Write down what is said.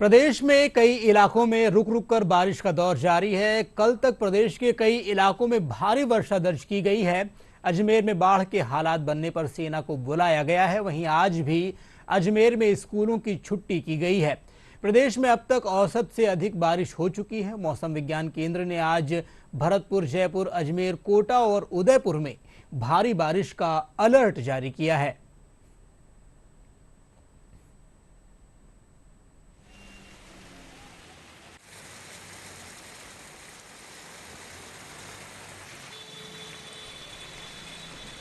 प्रदेश में कई इलाकों में रुक रुक कर बारिश का दौर जारी है। कल तक प्रदेश के कई इलाकों में भारी वर्षा दर्ज की गई है। अजमेर में बाढ़ के हालात बनने पर सेना को बुलाया गया है। वहीं आज भी अजमेर में स्कूलों की छुट्टी की गई है। प्रदेश में अब तक औसत से अधिक बारिश हो चुकी है। मौसम विज्ञान केंद्र ने आज भरतपुर, जयपुर, अजमेर, कोटा और उदयपुर में भारी बारिश का अलर्ट जारी किया है।